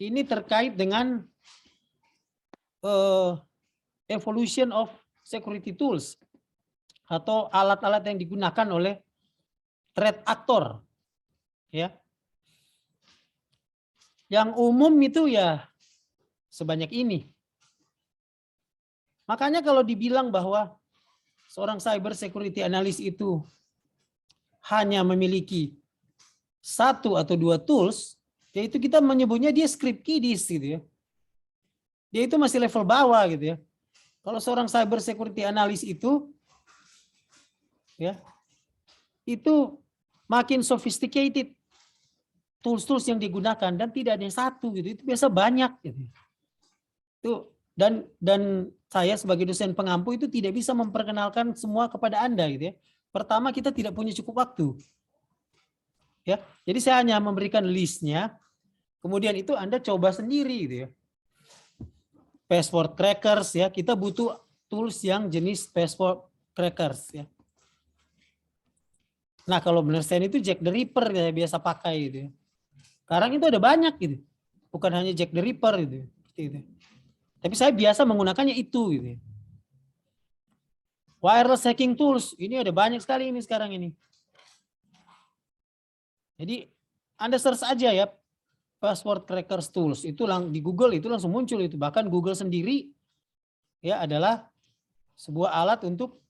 ini terkait dengan evolution of security tools atau alat-alat yang digunakan oleh threat actor, ya. Yang umum itu ya sebanyak ini. Makanya kalau dibilang bahwa seorang cyber security analyst itu hanya memiliki satu atau dua tools, yaitu kita menyebutnya dia script kiddie gitu ya. Dia itu masih level bawah gitu ya. Kalau seorang cyber security analyst itu ya, itu makin sophisticated tools-tools yang digunakan dan tidak ada yang satu gitu. Itu biasa banyak gitu. Itu dan saya sebagai dosen pengampu itu tidak bisa memperkenalkan semua kepada Anda gitu ya. Pertama kita tidak punya cukup waktu. Ya. Jadi saya hanya memberikan listnya. Kemudian itu Anda coba sendiri gitu ya. Password crackers ya, kita butuh tools yang jenis password crackers ya. Nah, kalau Bernstein itu Jack the Ripper ya biasa pakai gitu ya. Sekarang itu ada banyak gitu. Bukan hanya Jack the Ripper gitu. Seperti itu. Tapi saya biasa menggunakannya itu gitu. Wireless hacking tools, ini ada banyak sekali ini sekarang ini. Jadi Anda search aja ya password crackers tools, itu di Google itu langsung muncul itu. Bahkan Google sendiri ya adalah sebuah alat untuk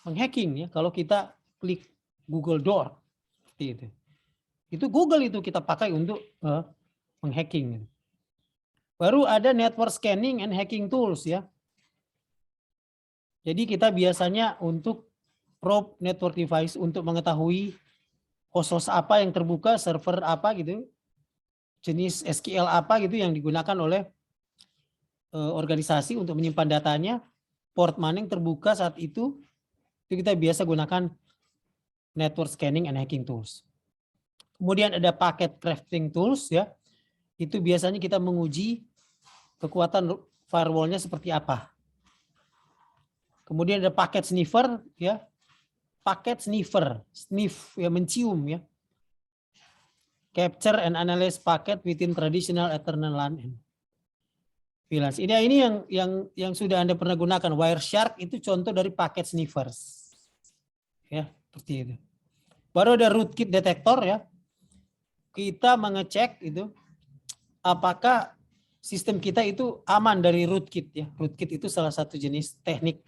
menghacking ya. Kalau kita klik Google Door seperti itu. Itu Google itu kita pakai untuk menghacking. Baru ada network scanning and hacking tools ya. Jadi kita biasanya untuk probe network device untuk mengetahui host apa yang terbuka, server apa gitu, jenis SQL apa gitu yang digunakan oleh organisasi untuk menyimpan datanya, port mana yang terbuka saat itu kita biasa gunakan network scanning and hacking tools. Kemudian ada packet crafting tools ya, itu biasanya kita menguji kekuatan firewall-nya seperti apa. Kemudian ada packet sniffer ya, packet sniffer, sniff ya mencium ya. Capture and analyze packet within traditional Ethernet LAN and VLANs. Ini yang sudah Anda pernah gunakan. Wireshark itu contoh dari packet sniffers. Ya, seperti itu. Baru ada rootkit detector ya. Kita mengecek itu apakah sistem kita itu aman dari rootkit ya. Rootkit itu salah satu jenis teknik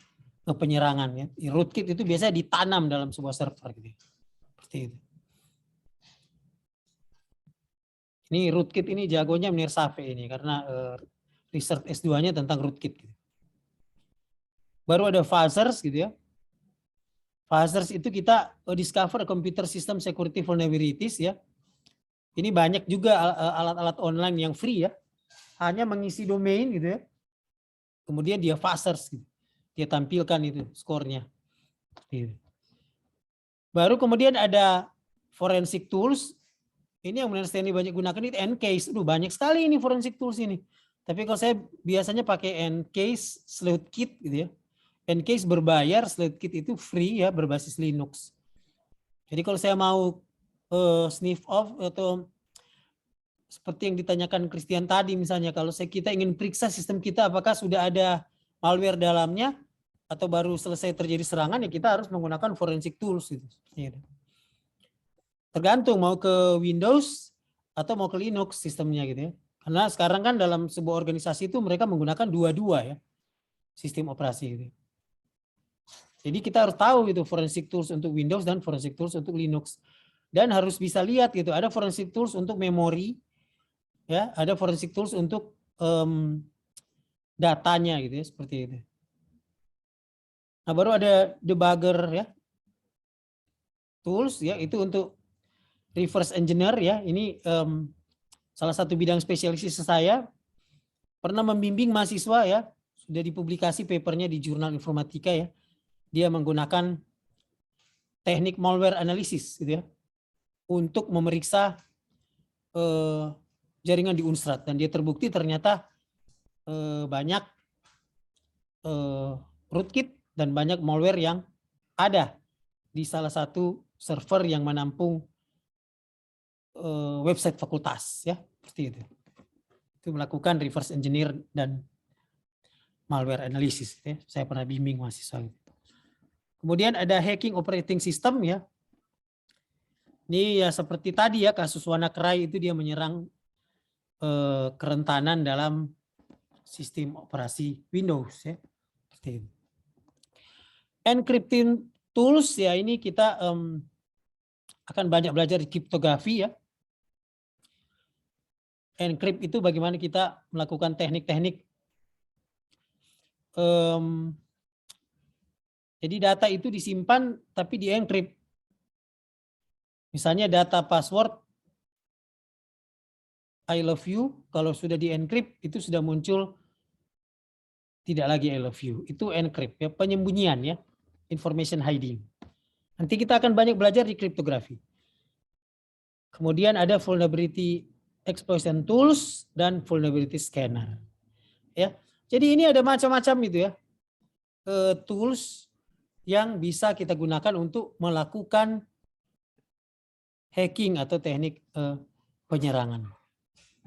penyerangan ya. Rootkit itu biasanya ditanam dalam sebuah server gitu. Seperti itu. Ini rootkit ini jagonya Menir Safe ini karena research S2-nya tentang rootkit gitu. Baru ada fuzzers gitu ya. Fuzzers itu kita discover computer system security vulnerabilities ya. Ini banyak juga alat-alat online yang free ya. Hanya mengisi domain gitu ya. Kemudian dia fuzzers gitu. Dia tampilkan itu skornya. Gitu. Baru kemudian ada forensic tools. Ini yang benar Stanley banyak gunakan itu Encase. Banyak sekali ini forensic tools ini. Tapi kalau saya biasanya pakai Encase, Sleuthkit gitu ya. Encase berbayar, Sleuthkit itu free ya, berbasis Linux. Jadi kalau saya mau sniff off atau seperti yang ditanyakan Christian tadi misalnya, kalau kita ingin periksa sistem kita apakah sudah ada malware dalamnya atau baru selesai terjadi serangan, ya kita harus menggunakan forensic tools gitu. Tergantung mau ke Windows atau mau ke Linux sistemnya gitu ya. Karena sekarang kan dalam sebuah organisasi itu mereka menggunakan dua-dua ya sistem operasi gitu. Jadi kita harus tahu itu forensic tools untuk Windows dan forensic tools untuk Linux. Dan harus bisa lihat gitu, ada forensic tools untuk memori, ya, ada forensic tools untuk datanya gitu ya, seperti itu. Nah, baru ada debugger ya, tools ya, itu untuk reverse engineer ya. Ini salah satu bidang spesialisasi saya. Pernah membimbing mahasiswa ya, sudah dipublikasi papernya di jurnal informatika ya. Dia menggunakan teknik malware analysis gitu ya, untuk memeriksa jaringan di Unstrat, dan dia terbukti ternyata banyak rootkit dan banyak malware yang ada di salah satu server yang menampung website fakultas ya, seperti itu. Itu melakukan reverse engineer dan malware analysis. Ya. Saya pernah bimbing mahasiswa. Kemudian ada hacking operating system ya. Ini ya seperti tadi ya kasus WannaCry itu dia menyerang kerentanan dalam sistem operasi Windows ya. Seperti itu. Encrypting tools ya ini kita akan banyak belajar di kriptografi ya. Encrypt itu bagaimana kita melakukan teknik-teknik. Jadi data itu disimpan tapi di-encrypt. Misalnya data password I love you, kalau sudah di-encrypt itu sudah muncul tidak lagi I love you. Itu encrypt ya, penyembunyian ya, information hiding. Nanti kita akan banyak belajar di kriptografi. Kemudian ada vulnerability exploitation tools dan vulnerability scanner. Ya. Jadi ini ada macam-macam itu ya. Tools yang bisa kita gunakan untuk melakukan hacking atau teknik penyerangan.